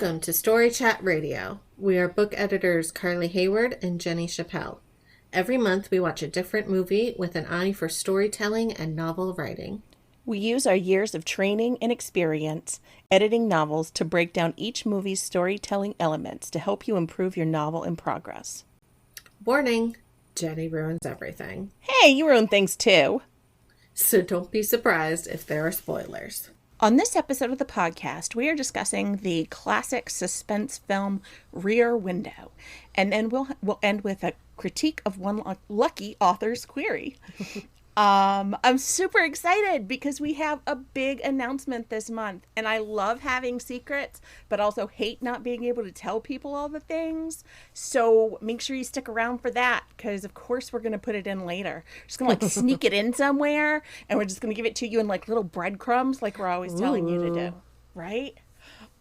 Welcome to Story Chat Radio. We are book editors Carly Hayward and Jenny Chappell. Every month we watch a different movie with an eye for storytelling and novel writing. We use our years of training and experience editing novels to break down each movie's storytelling elements to help you improve your novel in progress. Warning, Jenny ruins everything. Hey, you ruin things too. So don't be surprised if there are spoilers. On this episode of the podcast, we are discussing the classic suspense film Rear Window, and then we'll end with a critique of one lucky author's query. I'm super excited because we have a big announcement this month, and I love having secrets, but also hate not being able to tell people all the things. So make sure you stick around for that, because of course we're going to put it in later. Just going to sneak it in somewhere, and we're just going to give it to you in little breadcrumbs like we're always telling you to do, right?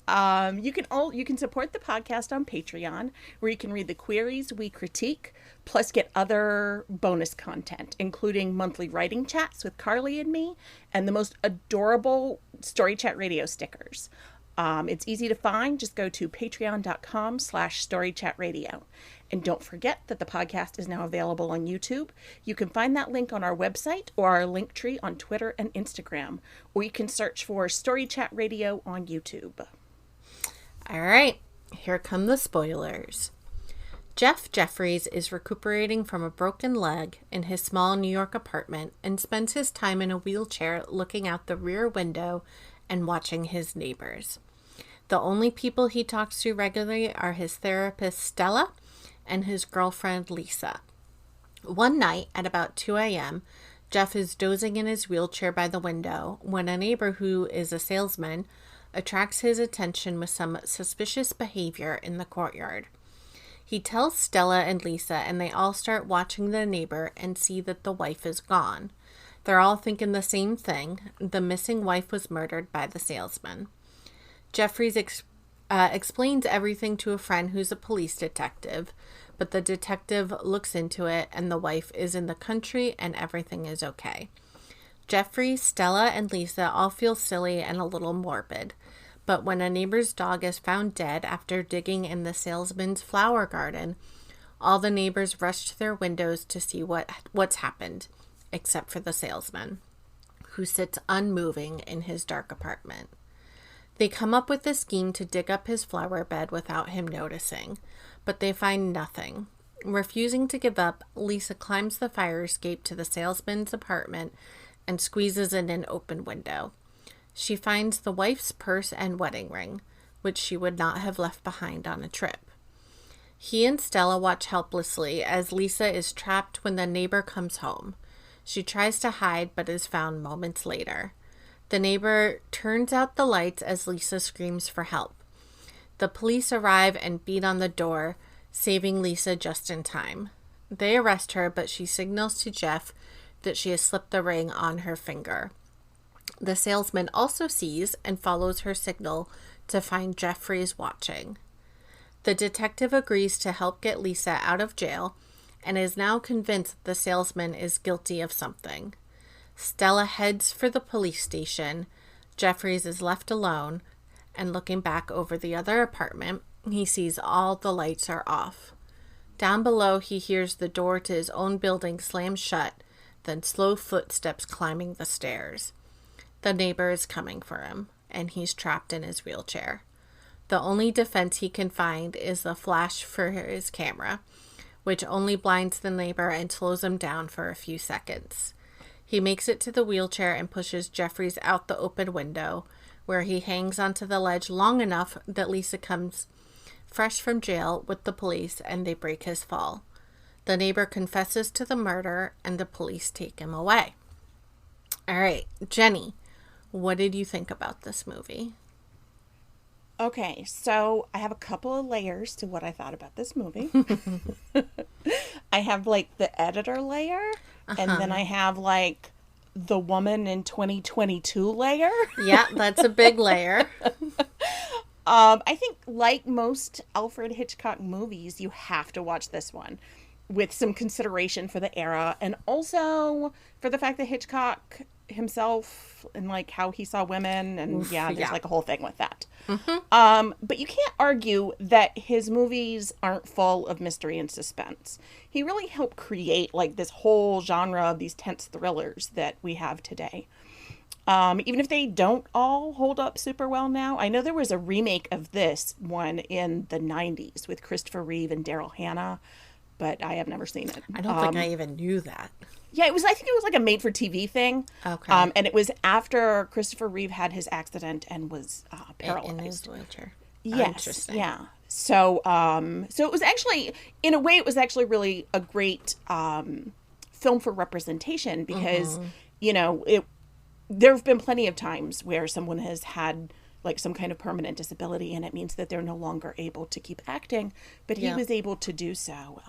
You can support the podcast on Patreon, where you can read the queries we critique, plus get other bonus content, including monthly writing chats with Carly and me, and the most adorable Story Chat Radio stickers. It's easy to find. Just go to patreon.com/storychatradio. And don't forget that the podcast is now available on YouTube. You can find that link on our website or our link tree on Twitter and Instagram, or you can search for Story Chat Radio on YouTube. All right, here come the spoilers. Jeff Jeffries is recuperating from a broken leg in his small New York apartment and spends his time in a wheelchair looking out the rear window and watching his neighbors. The only people he talks to regularly are his therapist Stella and his girlfriend Lisa. One night at about 2 a.m., Jeff is dozing in his wheelchair by the window when a neighbor who is a salesman attracts his attention with some suspicious behavior in the courtyard. He tells Stella and Lisa, and they all start watching the neighbor and see that the wife is gone. They're all thinking the same thing. The missing wife was murdered by the salesman. Jeffries explains everything to a friend who's a police detective, but the detective looks into it, and the wife is in the country and everything is okay. Jeffrey, Stella, and Lisa all feel silly and a little morbid. But when a neighbor's dog is found dead after digging in the salesman's flower garden, all the neighbors rush to their windows to see what's happened, except for the salesman, who sits unmoving in his dark apartment. They come up with a scheme to dig up his flower bed without him noticing, but they find nothing. Refusing to give up, Lisa climbs the fire escape to the salesman's apartment and squeezes in an open window. She finds the wife's purse and wedding ring, which she would not have left behind on a trip. He and Stella watch helplessly as Lisa is trapped when the neighbor comes home. She tries to hide but is found moments later. The neighbor turns out the lights as Lisa screams for help. The police arrive and beat on the door, saving Lisa just in time. They arrest her, but she signals to Jeff that she has slipped the ring on her finger. The salesman also sees and follows her signal to find Jeffries watching. The detective agrees to help get Lisa out of jail and is now convinced the salesman is guilty of something. Stella heads for the police station. Jeffries is left alone, and looking back over the other apartment, he sees all the lights are off. Down below, he hears the door to his own building slam shut, then slow footsteps climbing the stairs. The neighbor is coming for him, and he's trapped in his wheelchair. The only defense he can find is the flash for his camera, which only blinds the neighbor and slows him down for a few seconds. He makes it to the wheelchair and pushes Jeffries out the open window, where he hangs onto the ledge long enough that Lisa comes fresh from jail with the police and they break his fall. The neighbor confesses to the murder and the police take him away. All right, Jenny, what did you think about this movie? Okay, so I have a couple of layers to what I thought about this movie. I have the editor layer, and then I have the woman in 2022 layer. Yeah, that's a big layer. I think like most Alfred Hitchcock movies, you have to watch this one. with some consideration for the era, and also for the fact that Hitchcock himself and like how he saw women, and there's like a whole thing with that. But you can't argue that his movies aren't full of mystery and suspense. He really helped create like this whole genre of these tense thrillers that we have today. Even if they don't all hold up super well now. I know there was a remake of this one in the 90s with Christopher Reeve and Daryl Hannah, but I have never seen it. I don't think I even knew that. Yeah, I think it was like a made-for-TV thing. Okay. And it was after Christopher Reeve had his accident and was paralyzed. In his wheelchair. Yes. Interesting. Yeah. So, so it was actually, in a way, it was actually really a great film for representation because, you know, there have been plenty of times where someone has had like some kind of permanent disability, and it means that they're no longer able to keep acting, but he was able to do so.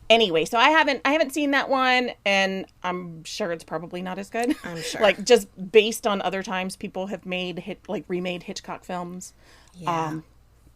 Anyway, so I haven't seen that one, and I'm sure it's probably not as good. I'm sure. Like, just based on other times people have remade Hitchcock films. Yeah.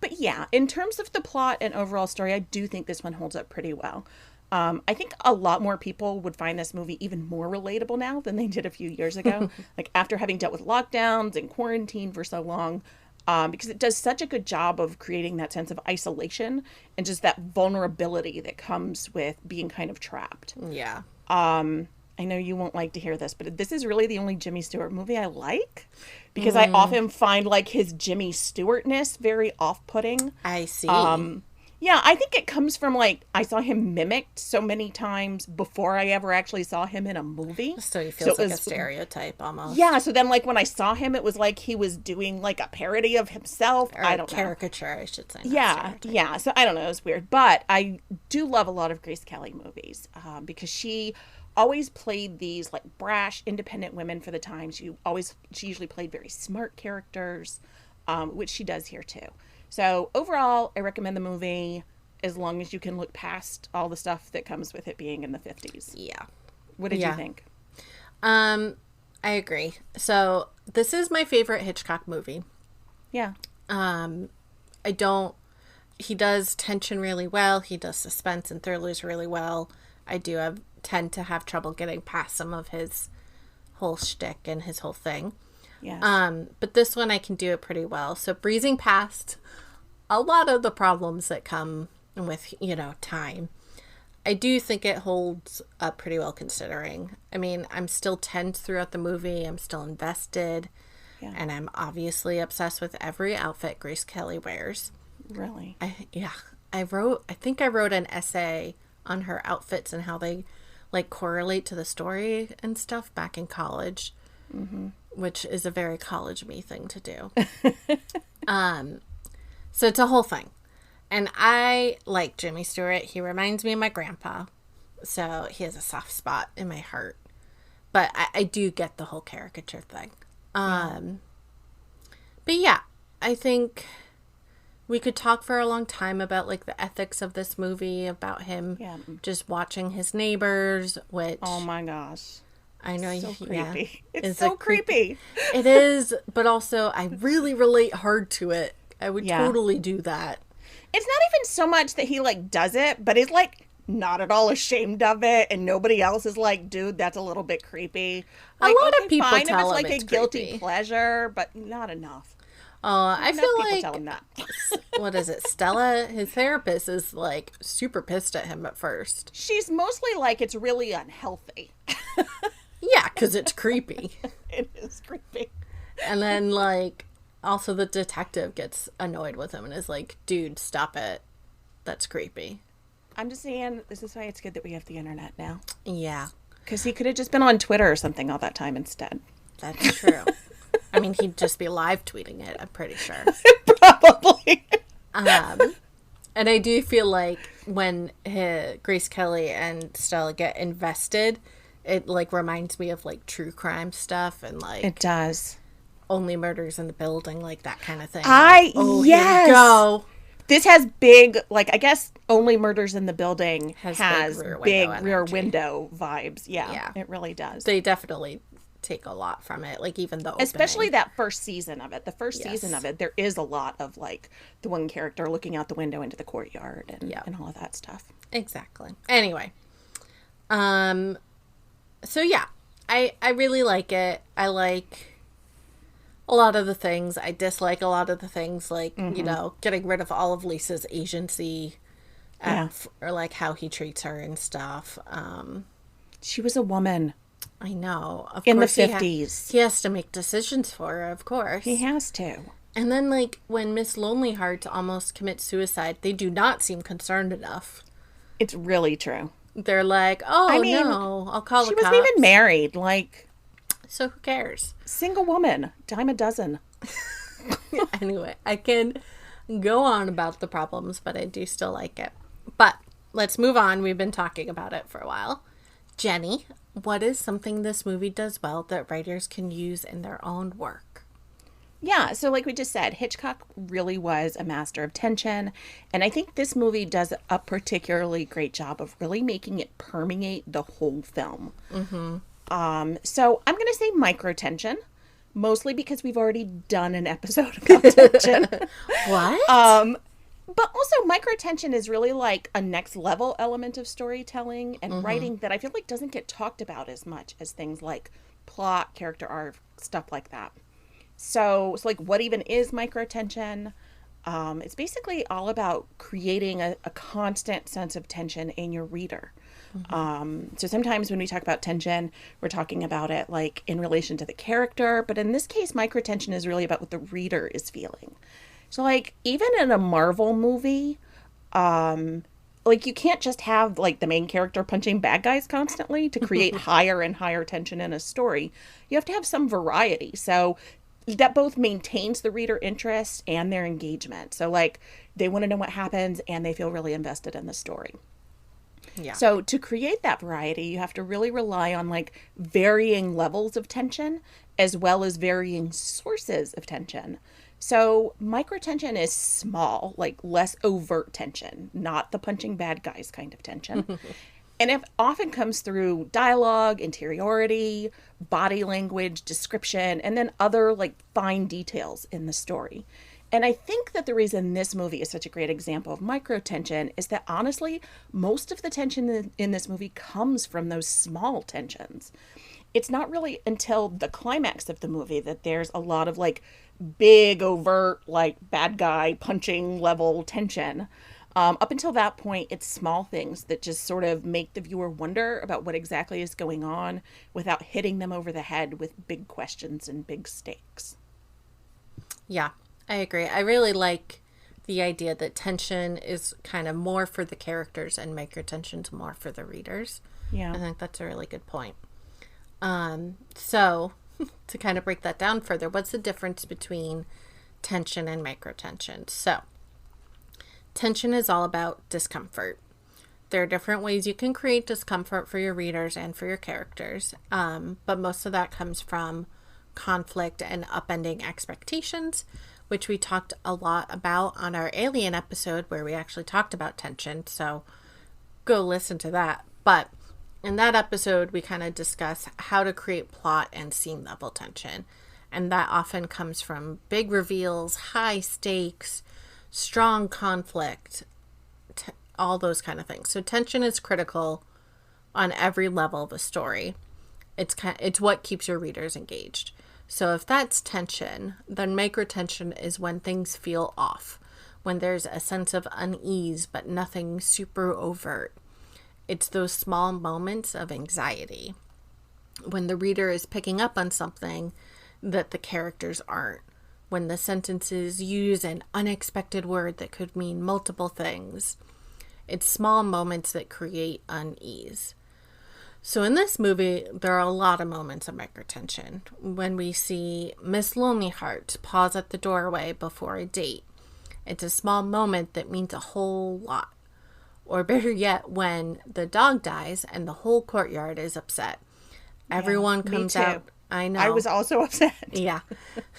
But yeah, in terms of the plot and overall story, I do think this one holds up pretty well. I think a lot more people would find this movie even more relatable now than they did a few years ago. Like, after having dealt with lockdowns and quarantine for so long, because it does such a good job of creating that sense of isolation and just that vulnerability that comes with being kind of trapped. Yeah. I know you won't like to hear this, but this is really the only Jimmy Stewart movie I like, because I often find like his Jimmy Stewartness very off-putting. I see. Yeah, I think it comes from, like, I saw him mimicked so many times before I ever actually saw him in a movie. So he feels like a stereotype almost. Yeah, so then, like, when I saw him, it was like he was doing, like, a parody of himself. Or I don't know. caricature, I should say. Yeah, so I don't know, it's weird. But I do love a lot of Grace Kelly movies because she always played these, like, brash, independent women for the time. She usually played very smart characters, which she does here, too. So overall, I recommend the movie as long as you can look past all the stuff that comes with it being in the 50s. Yeah. What did you think? I agree. So this is my favorite Hitchcock movie. Yeah. He does tension really well. He does suspense and thrillers really well. I tend to have trouble getting past some of his whole shtick and his whole thing. Yes. But this one I can do it pretty well. So breezing past a lot of the problems that come with, time, I do think it holds up pretty well considering. I mean, I'm still tense throughout the movie. I'm still invested. Yeah. And I'm obviously obsessed with every outfit Grace Kelly wears. Really? I think I wrote an essay on her outfits and how they like correlate to the story and stuff back in college. Mm-hmm. Which is a very college me thing to do. So it's a whole thing. And I like Jimmy Stewart. He reminds me of my grandpa. So he has a soft spot in my heart. But I do get the whole caricature thing. But yeah, I think we could talk for a long time about like the ethics of this movie, about him just watching his neighbors, which... Oh my gosh. I know, so creepy. Yeah. It's so creepy. It is, but also I really relate hard to it. I would totally do that. It's not even so much that he like does it, but he's like not at all ashamed of it, and nobody else is like, dude, that's a little bit creepy. Like, a lot of people fine tell if him it's like a guilty pleasure, but not enough. I feel like tell him that. What is it? Stella, his therapist, is like super pissed at him at first. She's mostly like it's really unhealthy. Yeah, because it's creepy. It is creepy. And then, like, also the detective gets annoyed with him and is like, dude, stop it. That's creepy. I'm just saying, this is why it's good that we have the internet now. Yeah. Because he could have just been on Twitter or something all that time instead. That's true. I mean, he'd just be live tweeting it, I'm pretty sure. Probably. And I do feel like when Grace Kelly and Stella get invested, it like reminds me of like true crime stuff and like it does. Only Murders in the Building, like that kind of thing. Yes. Here we go. This has big, like, I guess Only Murders in the Building has big rear window vibes. Yeah, it really does. They definitely take a lot from it, like even the especially that first season of it. The first season of it, there is a lot of like the one character looking out the window into the courtyard and all of that stuff. Exactly. Anyway. So yeah, I really like it. I like a lot of the things. I dislike a lot of the things, like, getting rid of all of Lisa's agency, Yeah. or like how he treats her and stuff. She was a woman I know. Of in the course, 50s. he has to make decisions for her, of course. He has to. And then, like, when Miss Lonely Heart almost commits suicide, they do not seem concerned enough. It's really true. They're like, oh, I mean, no, I'll call the she cops. wasn't even married. Like, So who cares? single woman, dime a dozen. Anyway, I can go on about the problems, but I do still like it. But let's move on. We've been talking about it for a while. Jenny, what is something this movie does well that writers can use in their own work? Yeah, so like we just said, Hitchcock really was a master of tension. And I think this movie does a particularly great job of really making it permeate the whole film. So I'm going to say microtension, mostly because we've already done an episode about tension. What? But also, microtension is really like a next level element of storytelling and writing that I feel like doesn't get talked about as much as things like plot, character arc, stuff like that. So like, what even is microtension? It's basically all about creating a constant sense of tension in your reader. So sometimes when we talk about tension, we're talking about it like in relation to the character. But in this case, microtension is really about what the reader is feeling. So, like, even in a Marvel movie, like, you can't just have, like, the main character punching bad guys constantly to create higher and higher tension in a story. You have to have some variety. So that both maintains the reader interest and their engagement. So, like, they want to know what happens and they feel really invested in the story. Yeah. So to create that variety, you have to really rely on, like, varying levels of tension as well as varying sources of tension. So microtension is small, like less overt tension, not the punching bad guys kind of tension. And it often comes through dialogue, interiority, body language, description, and then other like fine details in the story. And I think that the reason this movie is such a great example of microtension is that honestly, most of the tension in this movie comes from those small tensions. It's not really until the climax of the movie that there's a lot of like big, overt, like bad guy punching level tension. Up until that point, it's small things that just sort of make the viewer wonder about what exactly is going on without hitting them over the head with big questions and big stakes. Yeah, I agree. I really like the idea that tension is kind of more for the characters and microtension's more for the readers. Yeah. I think that's a really good point. So to kind of break that down further, what's the difference between tension and microtension? So tension is all about discomfort. There are different ways you can create discomfort for your readers and for your characters, but most of that comes from conflict and upending expectations, which we talked a lot about on our Alien episode where we actually talked about tension, so go listen to that. But in that episode, we kind of discuss how to create plot and scene level tension, and that often comes from big reveals, high stakes, strong conflict, all those kind of things. So tension is critical on every level of a story. It's what keeps your readers engaged. So if that's tension, then microtension is when things feel off, when there's a sense of unease but nothing super overt. It's those small moments of anxiety when the reader is picking up on something that the characters aren't, when the sentences use an unexpected word that could mean multiple things. It's small moments that create unease. So in this movie, there are a lot of moments of microtension. When we see Miss Lonely Heart pause at the doorway before a date, it's a small moment that means a whole lot. Or better yet, when the dog dies and the whole courtyard is upset. Everyone comes out. I know. I was also upset. Yeah.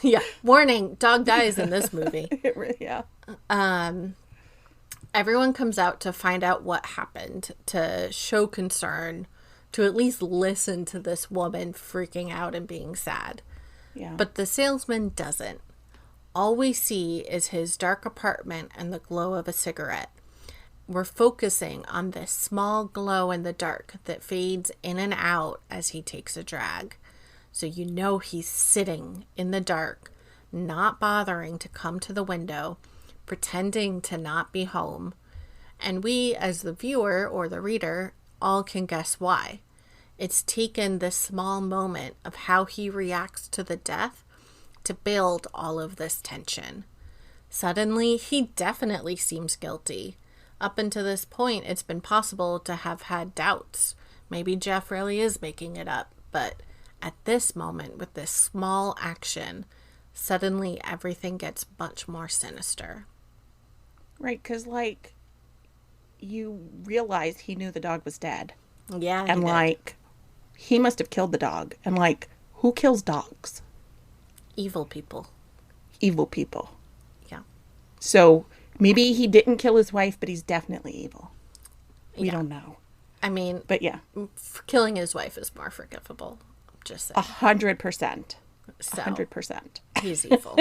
Yeah. Warning, dog dies in this movie. Yeah. Everyone comes out to find out what happened, to show concern, to at least listen to this woman freaking out and being sad. Yeah. But the salesman doesn't. All we see is his dark apartment and the glow of a cigarette. we're focusing on this small glow in the dark that fades in and out as he takes a drag. So you know he's sitting in the dark, not bothering to come to the window, pretending to not be home. And we, as the viewer or the reader, all can guess why. It's taken this small moment of how he reacts to the death to build all of this tension. Suddenly, he definitely seems guilty. Up until this point, it's been possible to have had doubts. Maybe Jeff really is making it up. But at this moment, with this small action, suddenly everything gets much more sinister. Right, because, like, you realize he knew the dog was dead. Yeah, and, like, he must have killed the dog. And, like, who kills dogs? Evil people. Evil people. Yeah. So maybe he didn't kill his wife, but he's definitely evil. We don't know. I mean, but yeah, killing his wife is more forgivable. Just saying. 100%. So 100%. He's evil.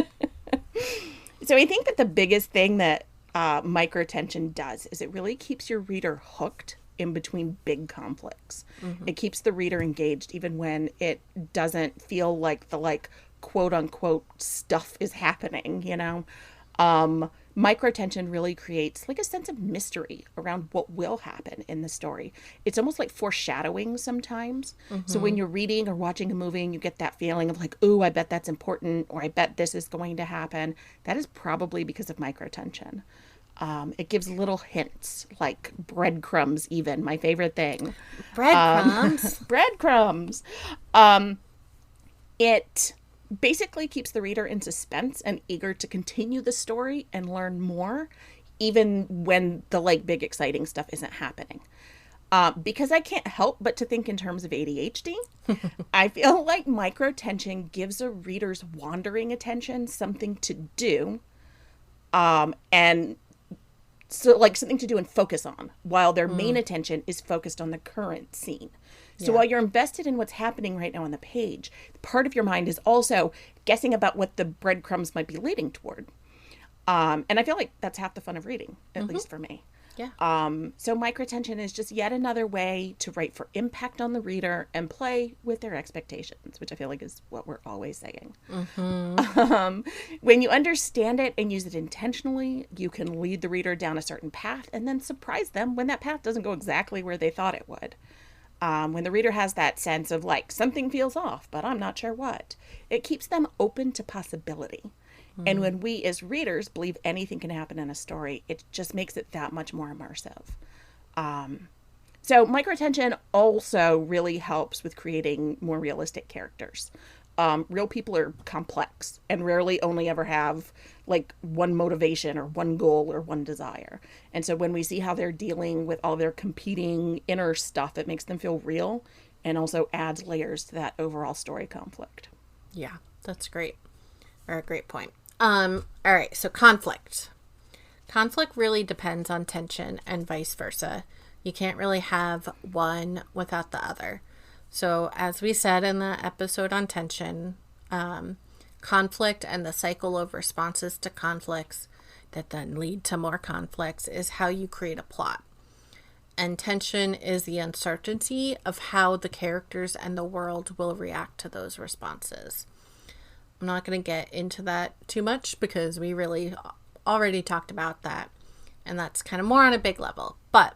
So I think that the biggest thing that Microtension does is it really keeps your reader hooked in between big conflicts. Mm-hmm. It keeps the reader engaged even when it doesn't feel like the, like, quote unquote stuff is happening, you know. Microtension really creates like a sense of mystery around what will happen in the story. It's almost like foreshadowing sometimes. Mm-hmm. So when you're reading or watching a movie and you get that feeling of like, ooh, I bet that's important, or I bet this is going to happen, that is probably because of microtension. It gives little hints, like breadcrumbs even, my favorite thing. Breadcrumbs? Breadcrumbs. It basically keeps the reader in suspense and eager to continue the story and learn more, even when the, like, big exciting stuff isn't happening. Because I can't help but to think in terms of ADHD, I feel like microtension gives a reader's wandering attention something to do, and so, like, something to do and focus on, while their main attention is focused on the current scene. So while you're invested in what's happening right now on the page, part of your mind is also guessing about what the breadcrumbs might be leading toward. And I feel like that's half the fun of reading, at least for me. Yeah. So microtension is just yet another way to write for impact on the reader and play with their expectations, which I feel like is what we're always saying. Mm-hmm. When you understand it and use it intentionally, you can lead the reader down a certain path and then surprise them when that path doesn't go exactly where they thought it would. When the reader has that sense of like, something feels off, but I'm not sure what, it keeps them open to possibility. Mm-hmm. And when we as readers believe anything can happen in a story, it just makes it that much more immersive. So microtension also really helps with creating more realistic characters. Real people are complex and rarely only ever have like one motivation or one goal or one desire. And so when we see how they're dealing with all their competing inner stuff, it makes them feel real and also adds layers to that overall story conflict. Yeah, that's great. Or a great point. All right, so conflict. Conflict really depends on tension and vice versa. You can't really have one without the other. So as we said in the episode on tension, conflict and the cycle of responses to conflicts that then lead to more conflicts is how you create a plot. And tension is the uncertainty of how the characters and the world will react to those responses. I'm not going to get into that too much because we really already talked about that. And that's kind of more on a big level. But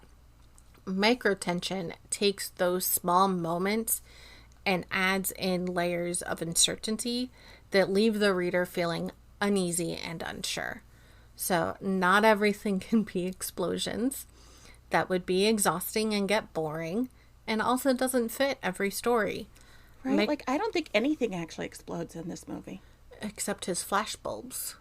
microtension takes those small moments and adds in layers of uncertainty that leave the reader feeling uneasy and unsure. So not everything can be explosions. That would be exhausting and get boring, and also doesn't fit every story. Right, like I don't think anything actually explodes in this movie. Except his flashbulbs.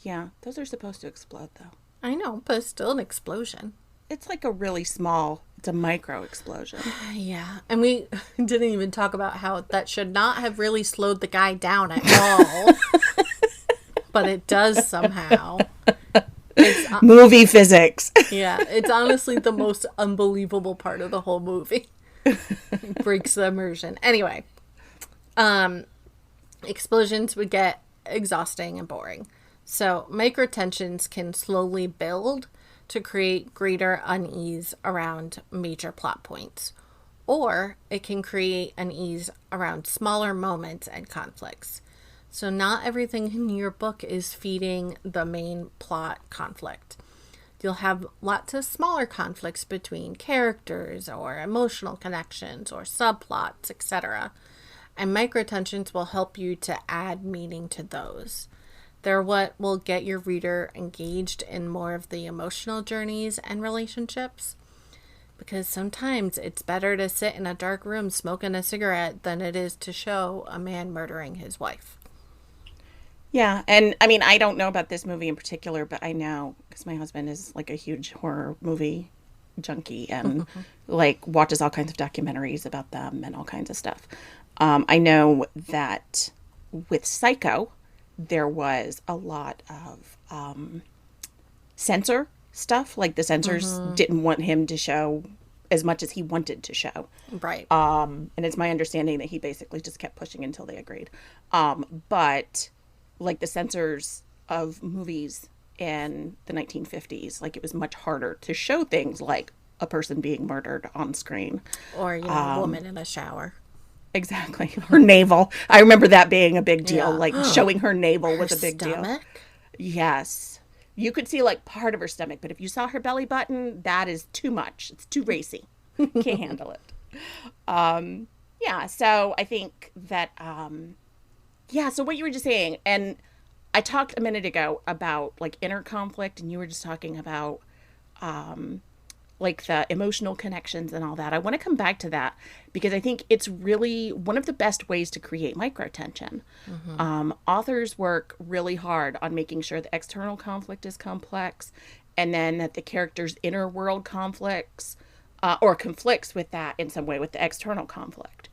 Yeah, those are supposed to explode though. I know, but it's still an explosion. It's like a really small, it's a micro explosion. Yeah, and we didn't even talk about how that should not have really slowed the guy down at all. But it does somehow. It's, movie physics. Yeah, it's honestly the most unbelievable part of the whole movie. It breaks the immersion. Anyway, explosions would get exhausting and boring. So microtensions can slowly build to create greater unease around major plot points, or it can create unease around smaller moments and conflicts. So not everything in your book is feeding the main plot conflict. You'll have lots of smaller conflicts between characters or emotional connections or subplots, etc. And microtensions will help you to add meaning to those. They're what will get your reader engaged in more of the emotional journeys and relationships. Because sometimes it's better to sit in a dark room smoking a cigarette than it is to show a man murdering his wife. Yeah, and I mean, I don't know about this movie in particular, but I know because my husband is like a huge horror movie junkie and like watches all kinds of documentaries about them and all kinds of stuff. I know that with Psycho, there was a lot of censor stuff. Like the censors didn't want him to show as much as he wanted to show. Right. And it's my understanding that he basically just kept pushing until they agreed. But like the censors of movies in the 1950s, like it was much harder to show things like a person being murdered on screen. Or, a woman in a shower. Exactly. Her navel. I remember that being a big deal. Yeah. Like showing her navel was Her a big stomach? deal. Yes. You could see like part of her stomach, but if you saw her belly button, that is too much. It's too racy. Can't handle it. Yeah. So I think that, so what you were just saying, and I talked a minute ago about like inner conflict, and you were just talking about like the emotional connections and all that. I want to come back to that because I think it's really one of the best ways to create microtension. Authors work really hard on making sure the external conflict is complex, and then that the character's inner world conflicts or conflicts with that in some way with the external conflict.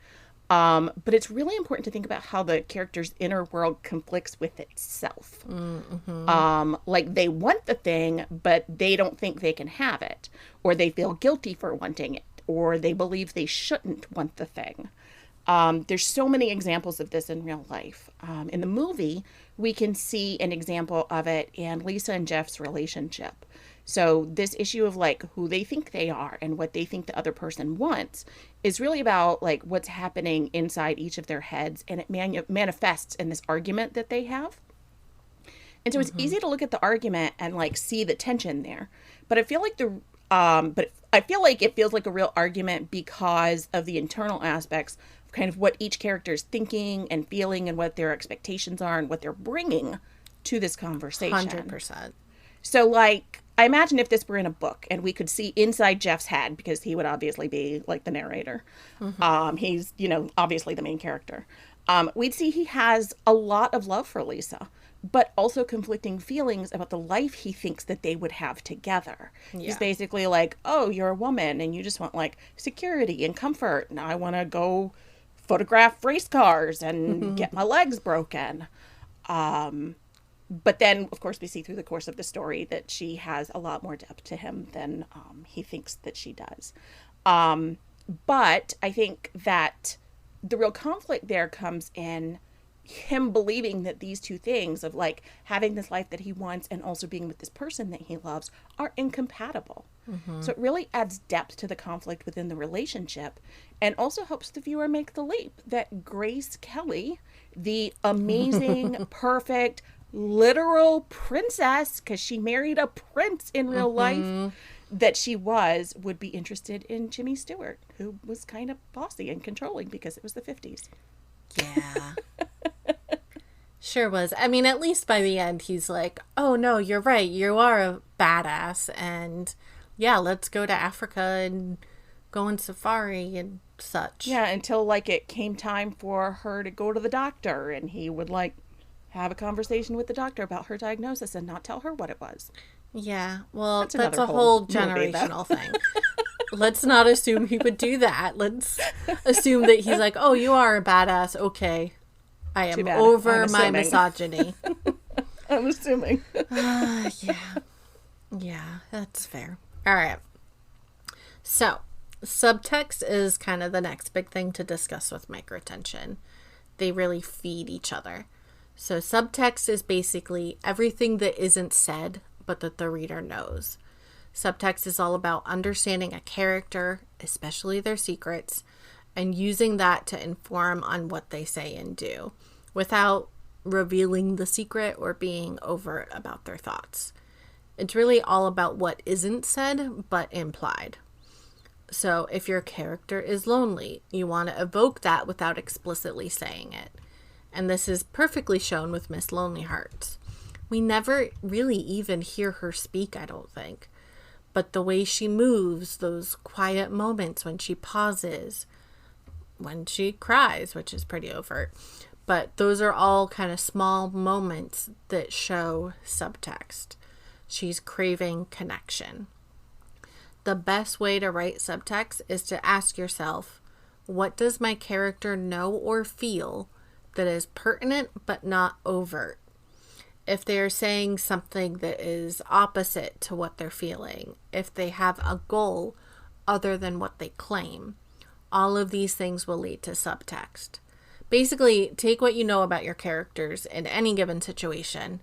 But it's really important to think about how the character's inner world conflicts with itself. Like they want the thing, but they don't think they can have it, or they feel guilty for wanting it, or they believe they shouldn't want the thing. There's so many examples of this in real life. In the movie, we can see an example of it in Lisa and Jeff's relationship. So this issue of like who they think they are and what they think the other person wants is really about like what's happening inside each of their heads, and it manifests in this argument that they have. And so it's easy to look at the argument and like see the tension there. But I feel like it feels like a real argument because of the internal aspects of kind of what each character is thinking and feeling and what their expectations are and what they're bringing to this conversation. 100%. So like, I imagine if this were in a book and we could see inside Jeff's head, because he would obviously be like the narrator. He's, obviously the main character. We'd see he has a lot of love for Lisa, but also conflicting feelings about the life he thinks that they would have together. Yeah. He's basically like, oh, you're a woman and you just want like security and comfort. And I want to go photograph race cars and get my legs broken. But then, of course, we see through the course of the story that she has a lot more depth to him than he thinks that she does. But I think that the real conflict there comes in him believing that these two things of like having this life that he wants and also being with this person that he loves are incompatible. So it really adds depth to the conflict within the relationship and also helps the viewer make the leap that Grace Kelly, the amazing, perfect, literal princess, because she married a prince in real life, that she would be interested in Jimmy Stewart, who was kind of bossy and controlling because it was the 50s. Yeah. Sure was. I mean, at least by the end, he's like, oh, no, you're right. You are a badass. And yeah, let's go to Africa and go on safari and such. Yeah, until like it came time for her to go to the doctor, and he would like have a conversation with the doctor about her diagnosis and not tell her what it was. Yeah, well, that's a whole generational thing. Let's not assume he would do that. Let's assume that he's like, oh, you are a badass. Okay. I am over my misogyny. I'm assuming. Yeah, that's fair. All right. So, subtext is kind of the next big thing to discuss with microtension. They really feed each other. So subtext is basically everything that isn't said, but that the reader knows. Subtext is all about understanding a character, especially their secrets, and using that to inform on what they say and do, without revealing the secret or being overt about their thoughts. It's really all about what isn't said, but implied. So if your character is lonely, you want to evoke that without explicitly saying it. And this is perfectly shown with Miss Lonely Hearts. We never really even hear her speak, I don't think. But the way she moves, those quiet moments when she pauses, when she cries, which is pretty overt. But those are all kind of small moments that show subtext. She's craving connection. The best way to write subtext is to ask yourself, what does my character know or feel that is pertinent but not overt? If they're saying something that is opposite to what they're feeling, if they have a goal other than what they claim, all of these things will lead to subtext. Basically, take what you know about your characters in any given situation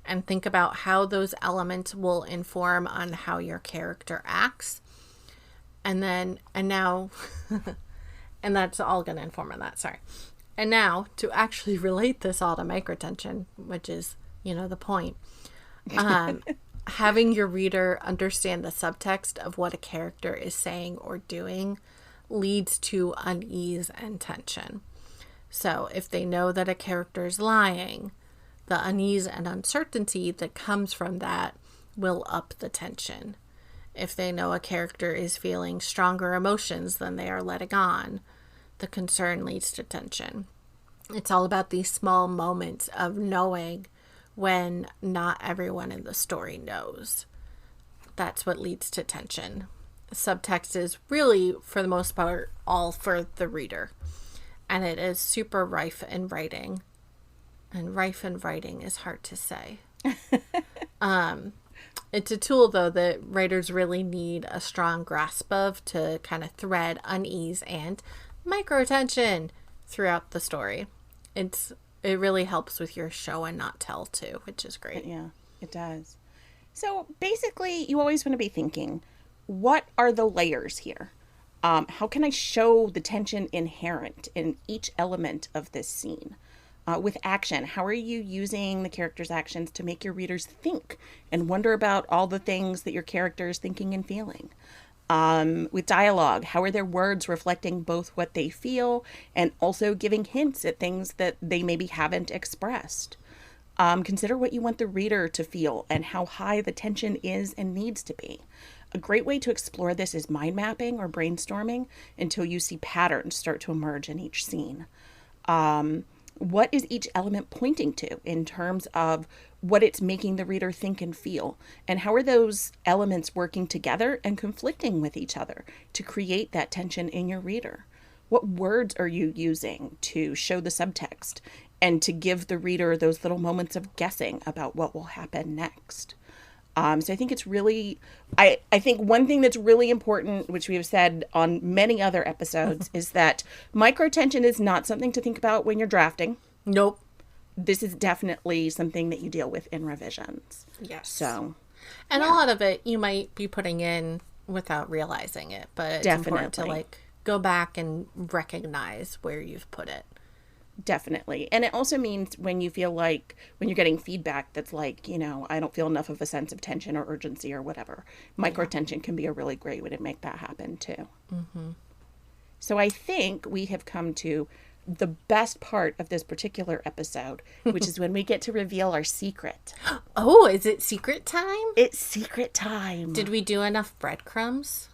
and think about how those elements will inform on how your character acts. And now, and that's all going to inform on that, sorry. And now, to actually relate this all to microtension, which is, the point, having your reader understand the subtext of what a character is saying or doing leads to unease and tension. So if they know that a character is lying, the unease and uncertainty that comes from that will up the tension. If they know a character is feeling stronger emotions than they are letting on, the concern leads to tension. It's all about these small moments of knowing when not everyone in the story knows. That's what leads to tension. Subtext is really, for the most part, all for the reader. And it is super rife in writing. And rife in writing is hard to say. It's a tool, though, that writers really need a strong grasp of to kind of thread unease and microtension throughout the story. It really helps with your show and not tell, too, which is great. Yeah, it does. So basically, you always want to be thinking, what are the layers here? How can I show the tension inherent in each element of this scene? With action, how are you using the character's actions to make your readers think and wonder about all the things that your character is thinking and feeling? With dialogue, how are their words reflecting both what they feel and also giving hints at things that they maybe haven't expressed? Consider what you want the reader to feel and how high the tension is and needs to be. A great way to explore this is mind mapping or brainstorming until you see patterns start to emerge in each scene. What is each element pointing to in terms of what it's making the reader think and feel? And how are those elements working together and conflicting with each other to create that tension in your reader? What words are you using to show the subtext and to give the reader those little moments of guessing about what will happen next? So I think it's really, I think one thing that's really important, which we have said on many other episodes, is that microtension is not something to think about when you're drafting. Nope. This is definitely something that you deal with in revisions. Yes. So. And a lot of it you might be putting in without realizing it, but it's important to go back and recognize where you've put it. Definitely. And it also means when you feel like, when you're getting feedback that's like, I don't feel enough of a sense of tension or urgency or whatever, microtension can be a really great way to make that happen too. Mm-hmm. So I think we have come to the best part of this particular episode, which is when we get to reveal our secret. Oh, is it secret time? It's secret time. Did we do enough breadcrumbs?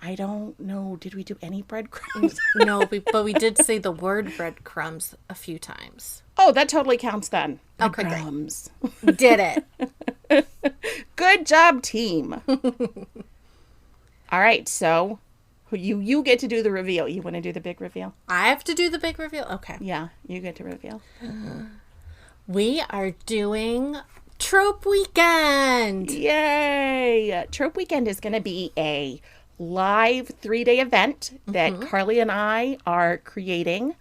I don't know. Did we do any breadcrumbs? No, but we did say the word breadcrumbs a few times. Oh, that totally counts then. Okay, breadcrumbs. We did it. Good job, team. All right, so you get to do the reveal. You want to do the big reveal? I have to do the big reveal? Okay. Yeah, you get to reveal. We are doing Trope Weekend. Yay! Trope Weekend is going to be a live 3-day event that Carly and I are creating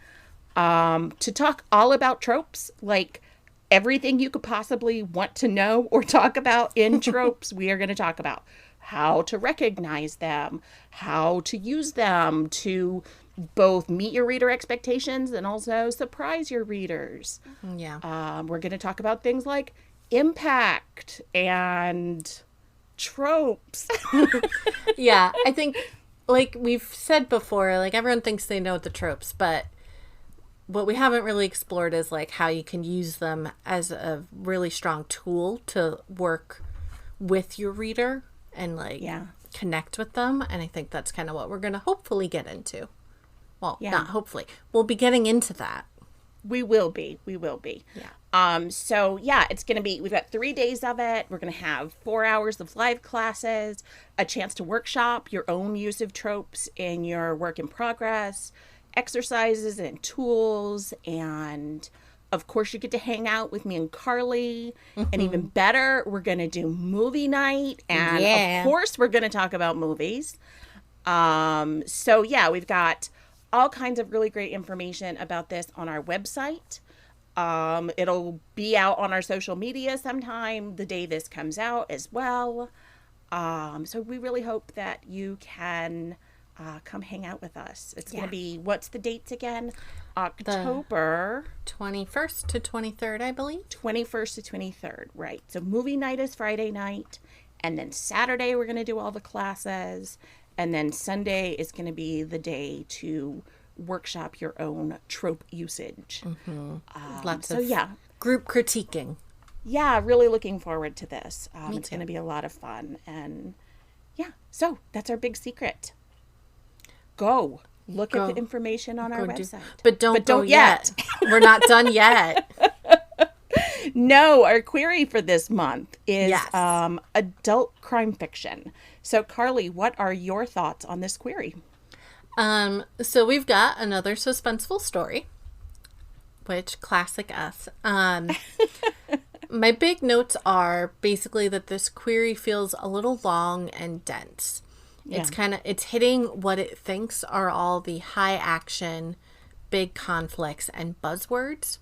to talk all about tropes, like everything you could possibly want to know or talk about in tropes we are going to talk about. how to recognize them, how to use them to both meet your reader expectations and also surprise your readers. Yeah. We're going to talk about things like impact and tropes. Yeah, I think, like we've said before, like everyone thinks they know the tropes, but what we haven't really explored is like how you can use them as a really strong tool to work with your reader and like connect with them. And I think that's kind of what we're going to hopefully get into. Well, not hopefully. We'll be getting into that. We will be. Yeah. So yeah, it's going to be, we've got 3 days of it. We're going to have 4 hours of live classes, a chance to workshop your own use of tropes in your work in progress, exercises and tools. And of course you get to hang out with me and Carly. And even better, we're going to do movie night. And of course we're going to talk about movies. So yeah, we've got all kinds of really great information about this on our website. It'll be out on our social media sometime the day this comes out as well. So we really hope that you can come hang out with us. It's going to be, what's the dates again? October 21st to 23rd, I believe. 21st to 23rd, right. So movie night is Friday night. And then Saturday we're going to do all the classes. And then Sunday is going to be the day to workshop your own trope usage. Lots of group critiquing. Yeah, really looking forward to this. It's going to be a lot of fun. And yeah, so that's our big secret. Go. Look at the information on our website. But don't go yet. We're not done yet. No, our query for this month is adult crime fiction. So, Carly, what are your thoughts on this query? So we've got another suspenseful story, which classic us. My big notes are basically that this query feels a little long and dense. Yeah. It's hitting what it thinks are all the high action, big conflicts and buzzwords,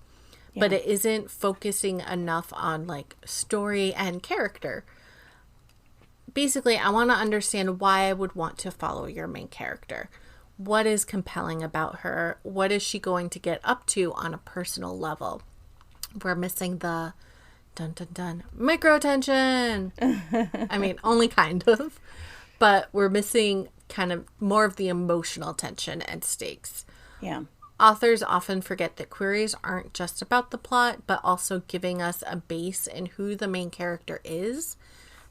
but it isn't focusing enough on like story and character. Basically, I want to understand why I would want to follow your main character. What is compelling about her? What is she going to get up to on a personal level? We're missing the dun dun dun microtension. I mean, only kind of. But we're missing kind of more of the emotional tension and stakes. Yeah. Authors often forget that queries aren't just about the plot, but also giving us a base in who the main character is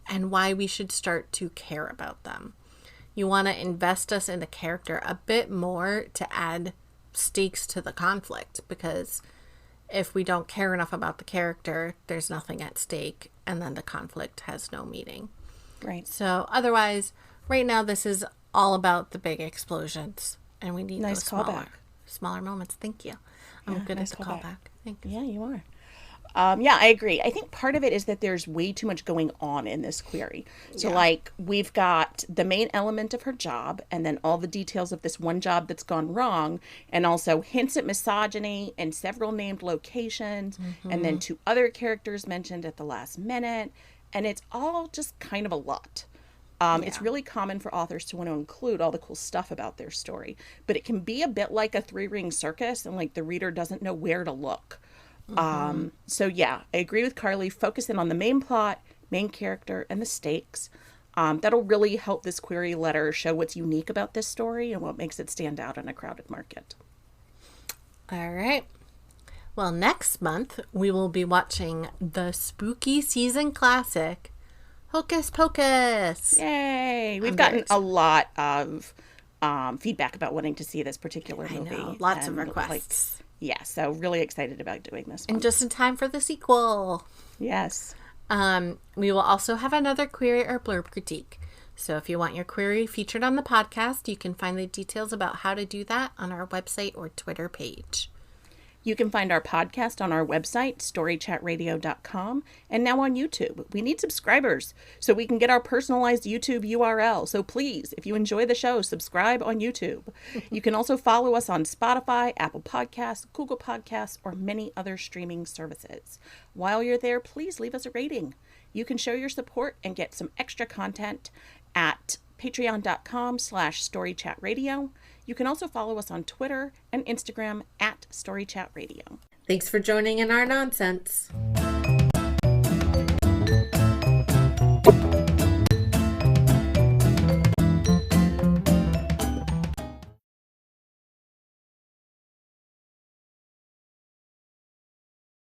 and why we should start to care about them. You want to invest us in the character a bit more to add stakes to the conflict, because if we don't care enough about the character, there's nothing at stake, and then the conflict has no meaning. Right. So otherwise, right now this is all about the big explosions, and we need nice those callback. Smaller moments. Thank you. I'm good at the callback. Thank you. Yeah, you are. Yeah, I agree. I think part of it is that there's way too much going on in this query. So like we've got the main element of her job and then all the details of this one job that's gone wrong, and also hints at misogyny and several named locations, and then 2 other characters mentioned at the last minute. And it's all just kind of a lot. It's really common for authors to want to include all the cool stuff about their story, but it can be a bit like a 3-ring circus, and like the reader doesn't know where to look. So yeah, I agree with Carly. Focus in on the main plot, main character, and the stakes. That'll really help this query letter show what's unique about this story and what makes it stand out in a crowded market. All right. Well, next month we will be watching the spooky season classic, Hocus Pocus. Yay! We've gotten a lot of feedback about wanting to see this particular movie. I know, lots of requests. So really excited about doing this one. And just in time for the sequel. Yes. We will also have another query or blurb critique. So if you want your query featured on the podcast, you can find the details about how to do that on our website or Twitter page. You can find our podcast on our website, storychatradio.com, and now on YouTube. We need subscribers so we can get our personalized YouTube URL. So please, if you enjoy the show, subscribe on YouTube. You can also follow us on Spotify, Apple Podcasts, Google Podcasts, or many other streaming services. While you're there, please leave us a rating. You can show your support and get some extra content at patreon.com/storychatradio. You can also follow us on Twitter and Instagram at storychatradio. Thanks for joining in our nonsense.